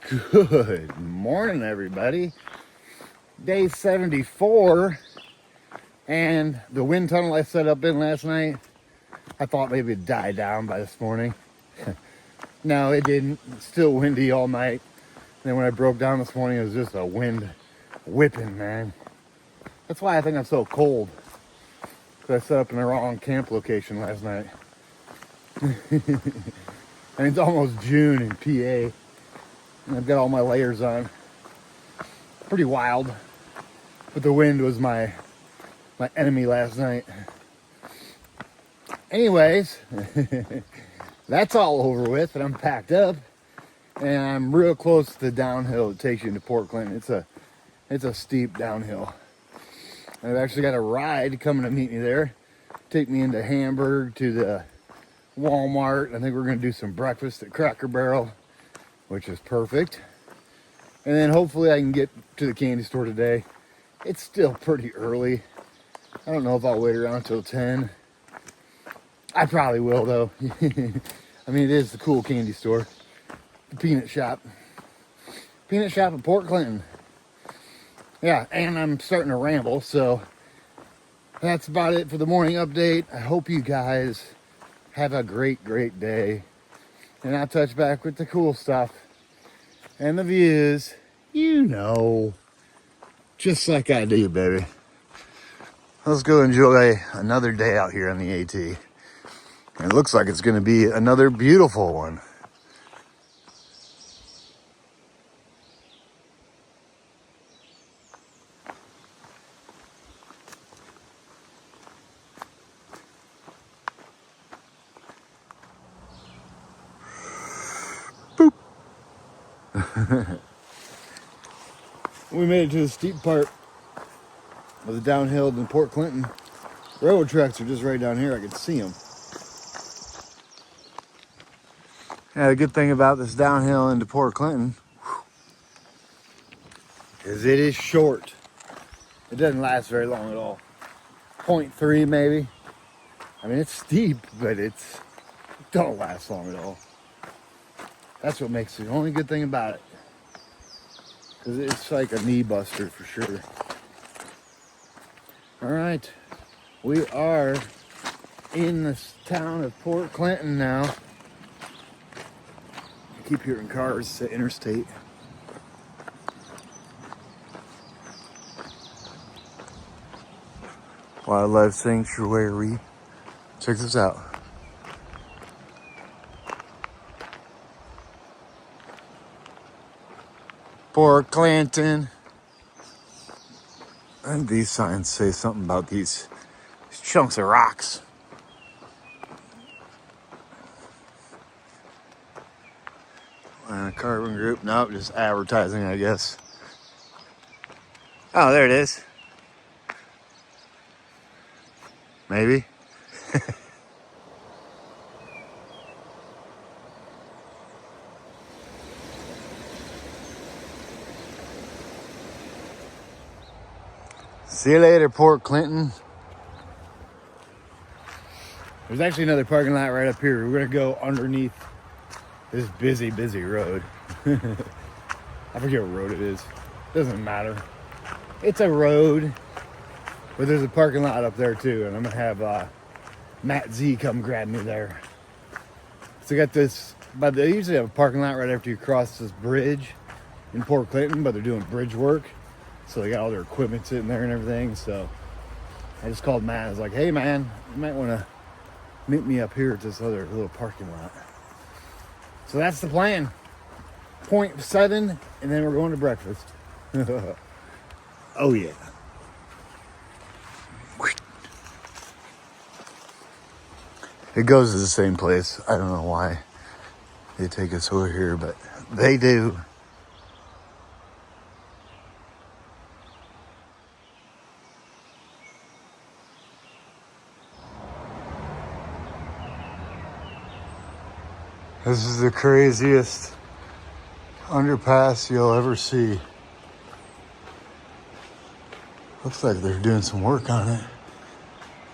Good morning, everybody. Day 74, and the wind tunnel I set up in last night, I thought maybe it'd die down by this morning. No, it didn't. It's still windy all night. And then when I broke down this morning, it was just a wind whipping, man. That's why I think I'm so cold, because I set up in the wrong camp location last night. And it's almost June in PA, and I've got all my layers on. Pretty wild. But the wind was my enemy last night. Anyways, that's all over with, and I'm packed up, and I'm real close to the downhill that takes you into Port Clinton. It's a steep downhill. I've actually got a ride coming to meet me there, take me into Hamburg to the Walmart. I think we're going to do some breakfast at Cracker Barrel, which is perfect. And then hopefully I can get to the candy store today. It's still pretty early. I don't know if I'll wait around until 10. I probably will, though. I mean, it is the cool candy store. The peanut shop. Peanut shop in Port Clinton. Yeah, and I'm starting to ramble, so that's about it for the morning update. I hope you guys have a great, great day. And I'll touch back with the cool stuff and the views, just like I do, baby. Let's go enjoy another day out here on the AT. And it looks like it's going to be another beautiful one. Boop. We made it to the steep part of the downhill in Port Clinton. Railroad tracks are just right down here. I can see them. Yeah, the good thing about this downhill into Port Clinton is it is short. It doesn't last very long at all. 0.3 maybe. I mean, it's steep, but it don't last long at all. That's what makes it the only good thing about it. Because it's like a knee buster for sure. All right. We are in this town of Port Clinton now. I keep hearing cars say interstate. Wildlife sanctuary. Check this out. Port Clinton. And these signs say something about these chunks of rocks. Carbon group. Nope, just advertising, I guess. Oh, there it is. Maybe. See you later, Port Clinton. There's actually another parking lot right up here. We're gonna go underneath this busy road. I forget what road it is. Doesn't matter. It's a road, but there's a parking lot up there too, and I'm gonna have Matt Z come grab me there. So I got this, but they usually have a parking lot right after you cross this bridge in Port Clinton, but they're doing bridge work. So they got all their equipment sitting there and everything. So I just called Matt. I was like, hey man, you might want to meet me up here at this other little parking lot. So that's the plan. 0.7, and then we're going to breakfast. Oh yeah. It goes to the same place. I don't know why they take us over here, but they do. This is the craziest underpass you'll ever see. Looks like they're doing some work on it,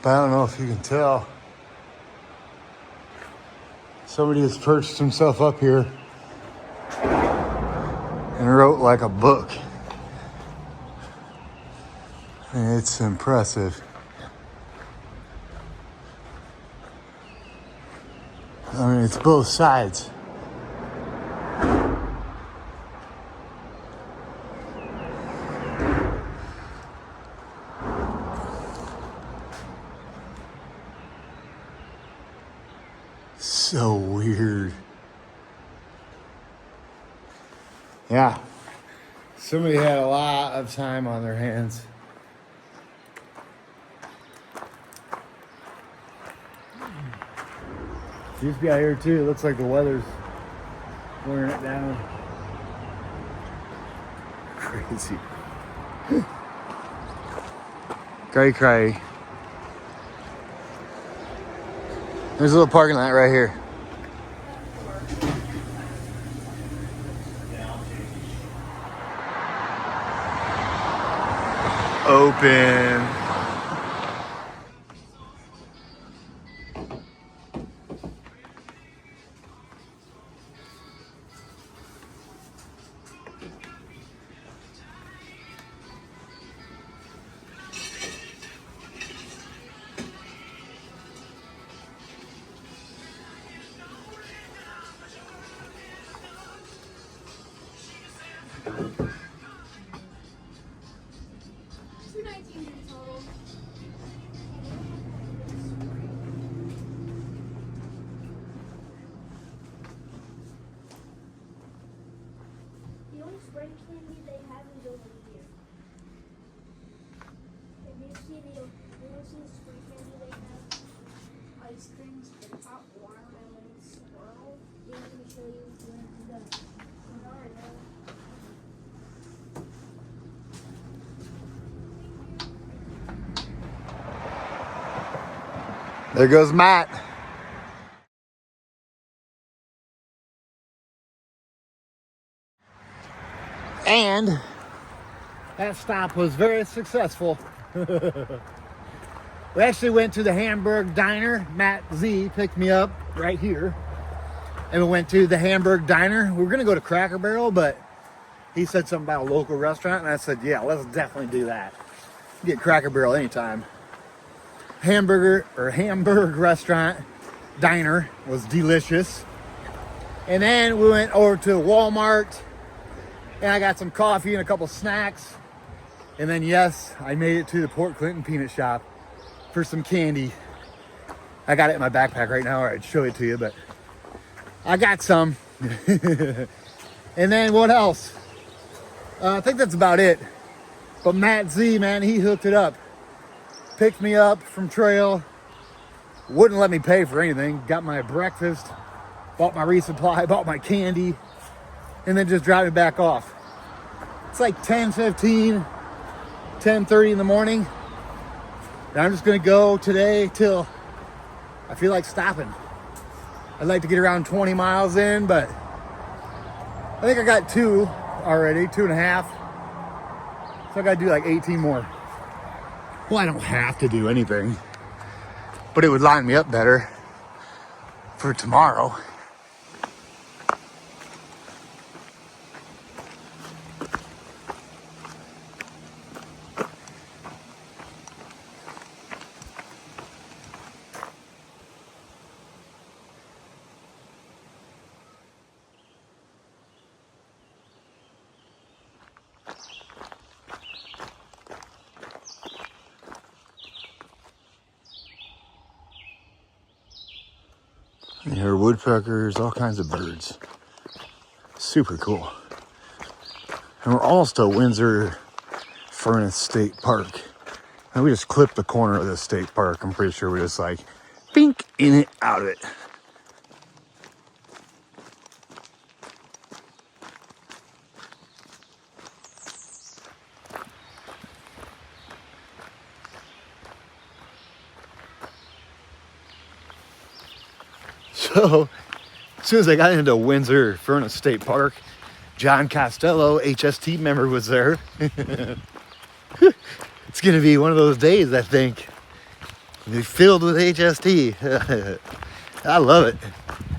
but I don't know if you can tell. Somebody has perched himself up here and wrote like a book. And it's impressive. I mean, it's both sides. So weird. Yeah. Somebody had a lot of time on their hands. Used to be out here too. It looks like the weather's wearing it down. Crazy. Cray cray. There's a little parking lot right here. Open. Spray candy they have is over here. If you see the spray candy they have, ice creams, the top watermelon swirl. Yeah, let me show you when it's done. There goes Matt. And that stop was very successful. We actually went to the Hamburg Diner. Matt Z picked me up right here. And we went to the Hamburg Diner. We were going to go to Cracker Barrel, but he said something about a local restaurant. And I said, yeah, let's definitely do that. Get Cracker Barrel anytime. Hamburg restaurant diner was delicious. And then we went over to Walmart. And I got some coffee and a couple snacks. And then, yes, I made it to the Port Clinton peanut shop for some candy. I got it in my backpack right now, or I'd show it to you, but I got some. And then what else? I think that's about it. But Matt Z, man, he hooked it up. Picked me up from trail. Wouldn't let me pay for anything. Got my breakfast. Bought my resupply. Bought my candy. And then just drive me back off. It's like 10:15, 10:30 in the morning. And I'm just gonna go today till I feel like stopping. I'd like to get around 20 miles in, but I think I got 2 already, 2.5. So I gotta do like 18 more. Well, I don't have to do anything, but it would line me up better for tomorrow. You hear woodpeckers, all kinds of birds. Super cool. And we're almost to Windsor Furnace State Park. And we just clipped the corner of this state park. I'm pretty sure we're just like, bink, in it, out of it. So, as soon as I got into Windsor Furnace State Park, John Costello, HST member, was there. It's going to be one of those days, I think. It'll be filled with HST. I love it.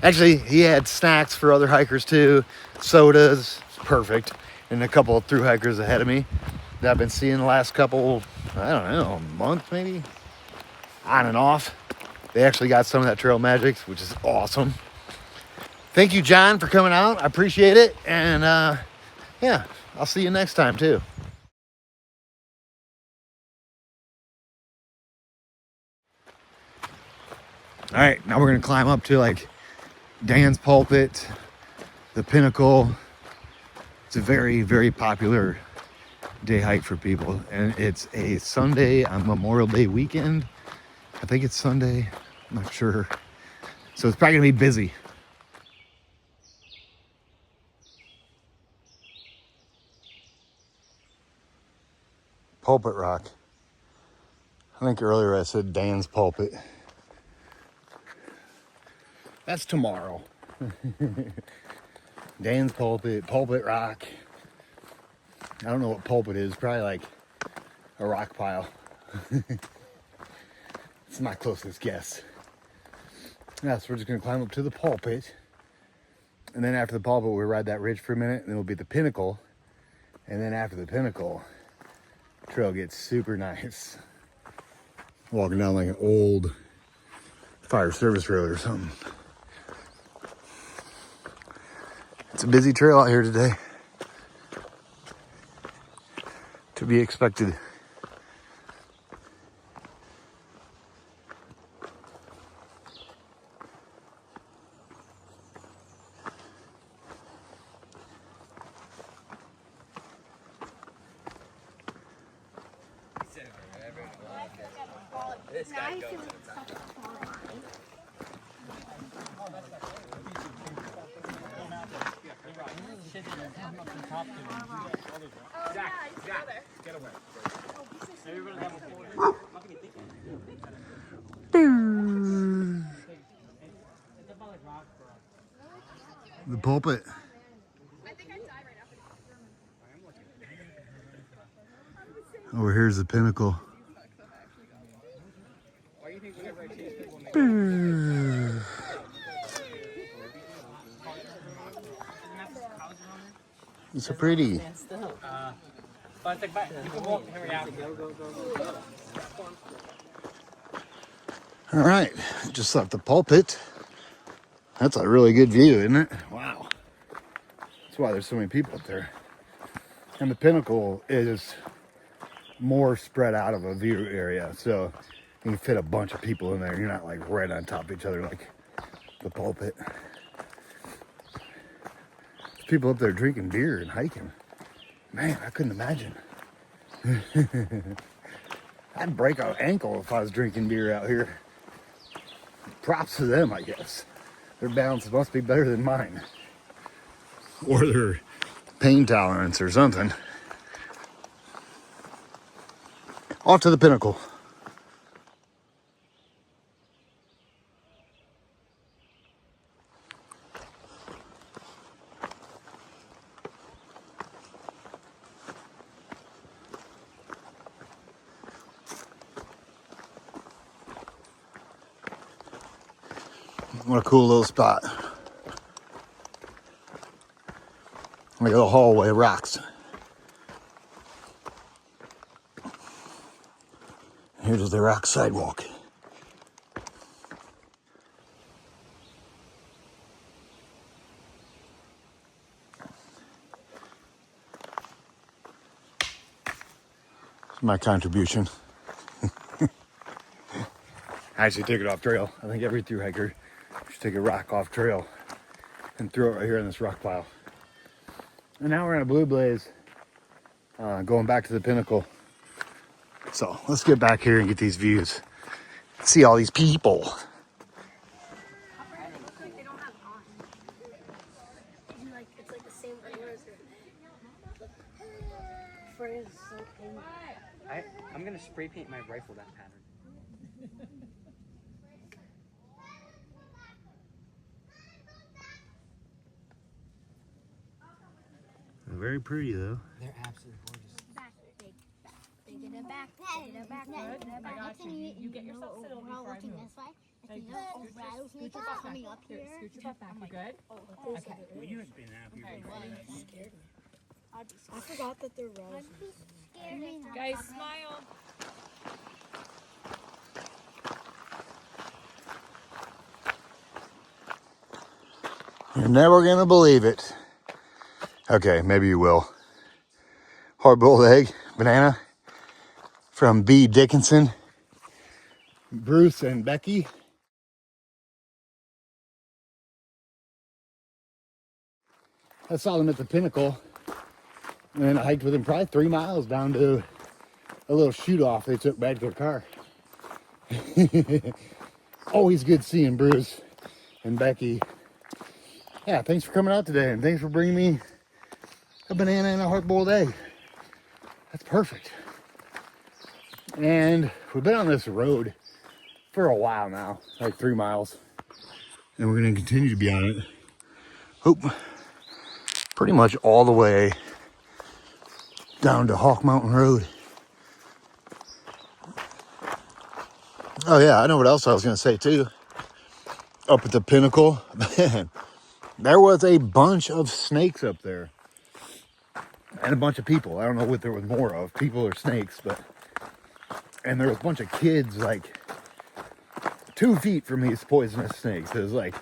Actually, he had snacks for other hikers too, sodas. perfect. And a couple of through hikers ahead of me that I've been seeing the last couple, I don't know, month maybe, on and off. They actually got some of that trail magic, which is awesome. Thank you, John, for coming out. I appreciate it. And yeah, I'll see you next time too. All right, now we're gonna climb up to like Dan's Pulpit, the Pinnacle. It's a very, very popular day hike for people, and it's a Sunday on Memorial Day weekend. I think it's Sunday, I'm not sure. So it's probably gonna be busy. Pulpit Rock. I think earlier I said Dan's Pulpit. That's tomorrow. Dan's Pulpit, Pulpit Rock. I don't know what pulpit is, probably like a rock pile. It's my closest guess. Yeah, so we're just gonna climb up to the pulpit. And then after the pulpit, we ride that ridge for a minute, and then we'll be at the Pinnacle. And then after the Pinnacle, the trail gets super nice. Walking down like an old fire service road or something. It's a busy trail out here today. To be expected. The pulpit. Over here's the Pinnacle. It's so pretty. All right, just left the pulpit. That's a really good view, isn't it? Wow. That's why there's so many people up there. And the Pinnacle is more spread out of a view area, so you can fit a bunch of people in there. You're not like right on top of each other like the pulpit. There's people up there drinking beer and hiking. Man, I couldn't imagine. I'd break an ankle if I was drinking beer out here. Props to them, I guess. Their balance must be better than mine. Or their pain tolerance or something. Off to the Pinnacle. What a cool little spot. Like a little hallway of rocks. Here's the rock sidewalk. It's my contribution. I actually take it off trail. I think every thru hiker should take a rock off trail and throw it right here in this rock pile. And now we're in a blue blaze, going back to the Pinnacle. So let's get back here and get these views. See all these people. They don't have on. It's like the same color as the fur is so pink. I'm gonna spray paint my rifle that pattern. Very pretty though. They're absolutely gorgeous. Take it back. Take it back. I got you. You get yourself settled before I move. Hey, Scoot your butt back. You good? Okay. Well, you have been out here before. I'd be scared. I forgot that they're roses. I'd be scared. Guys, smile. You're never gonna believe it. Okay, maybe you will. Hard-boiled egg, banana from B. Dickinson, Bruce and Becky. I saw them at the Pinnacle, and I hiked with them probably 3 miles down to a little shoot-off they took back to their car. Always good seeing Bruce and Becky. Yeah, thanks for coming out today, and thanks for bringing me a banana and a hard-boiled egg. That's perfect. And we've been on this road for a while now, like 3 miles. And we're gonna continue to be on it. Oop. Pretty much all the way down to Hawk Mountain Road. Oh yeah, I know what else I was gonna say too. Up at the Pinnacle, man, there was a bunch of snakes up there. And a bunch of people. I don't know what there was more of, people or snakes, but... And there was a bunch of kids, like, 2 feet from these poisonous snakes. It was, like,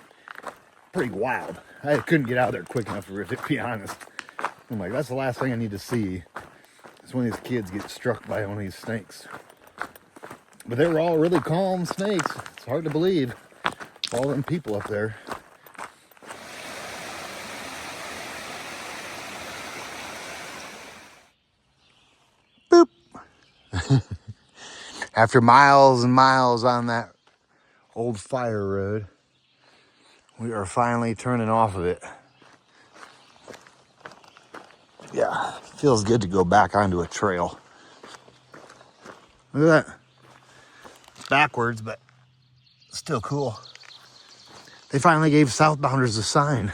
pretty wild. I couldn't get out of there quick enough for it, to be honest. I'm like, that's the last thing I need to see. Is when these kids get struck by one of these snakes. But they were all really calm snakes. It's hard to believe. All them people up there. Boop. After miles and miles on that old fire road, we are finally turning off of it. Yeah, feels good to go back onto a trail. Look at that. It's backwards, but still cool. They finally gave southbounders a sign.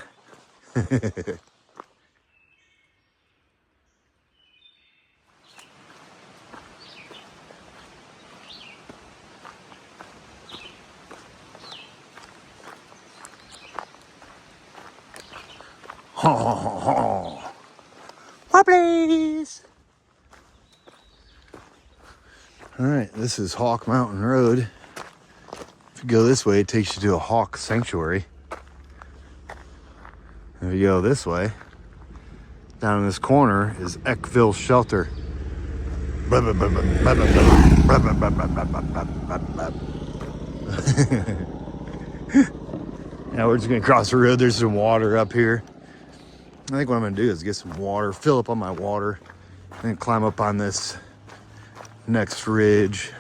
Wobblies! All right, this is Hawk Mountain Road. If you go this way, it takes you to a hawk sanctuary. If you go this way, down in this corner is Eckville Shelter. Now we're just gonna cross the road. There's some water up here. I think what I'm gonna do is get some water, fill up on my water, and then climb up on this next ridge.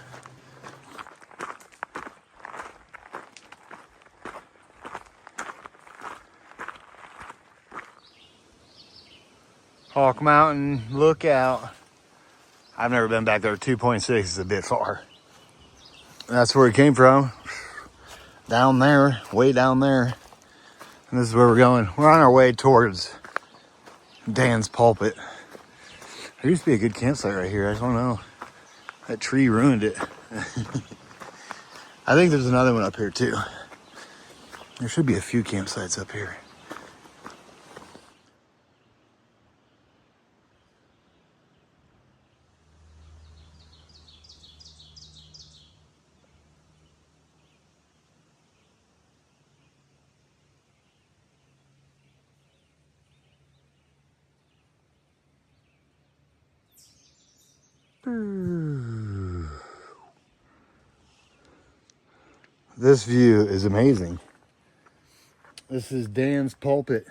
Hawk Mountain, look out. I've never been back there. 2.6 is a bit far. That's where it came from. Down there, way down there. And this is where we're going. We're on our way towards Dan's Pulpit. There used to be a good campsite right here. I don't know. That tree ruined it. I think there's another one up here too. There should be a few campsites up here. This view is amazing. This is Dan's Pulpit,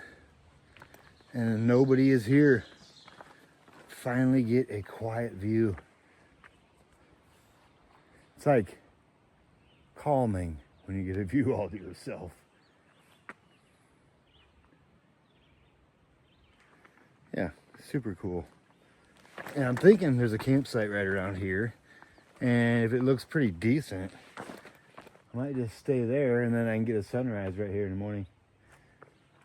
and nobody is here. Finally get a quiet view. It's like calming when you get a view all to yourself. Yeah, super cool. And I'm thinking there's a campsite right around here, and if it looks pretty decent, I might just stay there, and then I can get a sunrise right here in the morning.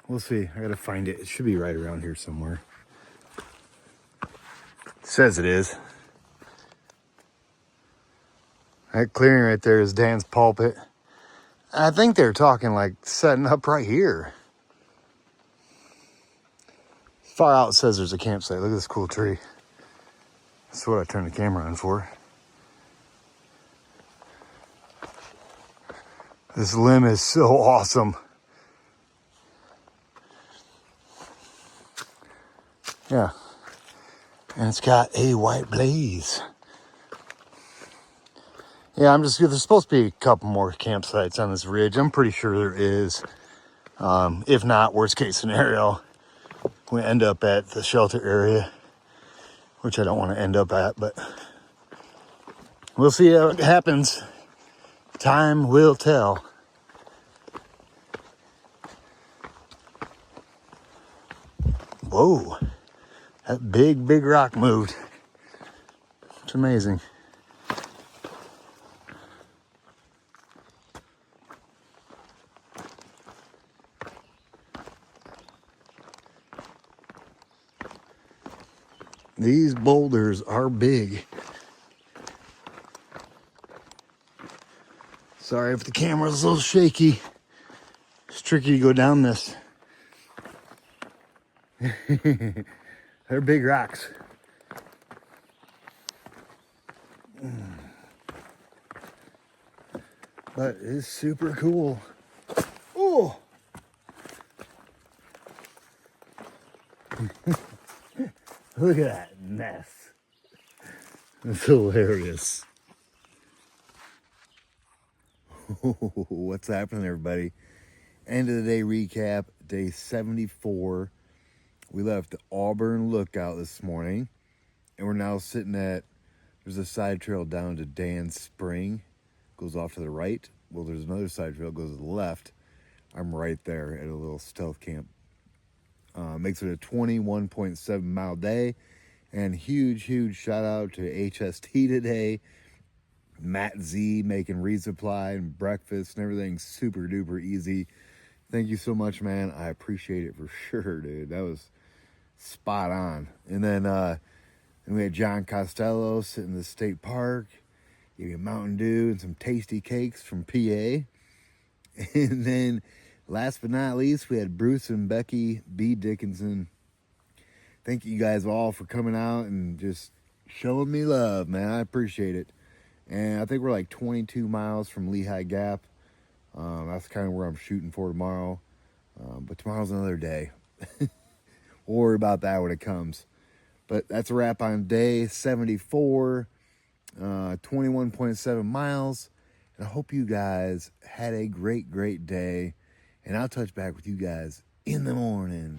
We'll see. I gotta find it. It should be right around here somewhere. It says it is. That clearing right there is Dan's Pulpit. I think they're talking like setting up right here. Far out says there's a campsite. Look at this cool tree. That's what I turned the camera on for. This limb is so awesome. Yeah. And it's got a white blaze. Yeah, there's supposed to be a couple more campsites on this ridge. I'm pretty sure there is. If not, worst case scenario, we end up at the shelter area, which I don't want to end up at, but we'll see how it happens. Time will tell. Whoa, that big rock moved. It's amazing. These boulders are big. Sorry if the camera's a little shaky. It's tricky to go down this. They're big rocks. But it's super cool. Oh! Look at that mess. It's hilarious. What's happening, everybody? End of the day recap, day 74. We left Auburn Lookout this morning, and we're now sitting at, there's a side trail down to Dan Spring. Goes off to the right. Well, there's another side trail, goes to the left. I'm right there at a little stealth camp. Makes it a 21.7 mile day. And huge shout out to HST today. Matt Z making resupply and breakfast and everything super duper easy. Thank you so much, man. I appreciate it for sure, dude. That was spot on. And then we had John Costello sitting in the state park. Gave me a Mountain Dew and some tasty cakes from PA. And then last but not least, we had Bruce and Becky B. Dickinson. Thank you guys all for coming out and just showing me love, man. I appreciate it. And I think we're like 22 miles from Lehigh Gap. That's kind of where I'm shooting for tomorrow. But tomorrow's another day. We'll worry about that when it comes. But that's a wrap on day 74. 21.7 miles. And I hope you guys had a great day. And I'll touch back with you guys in the morning.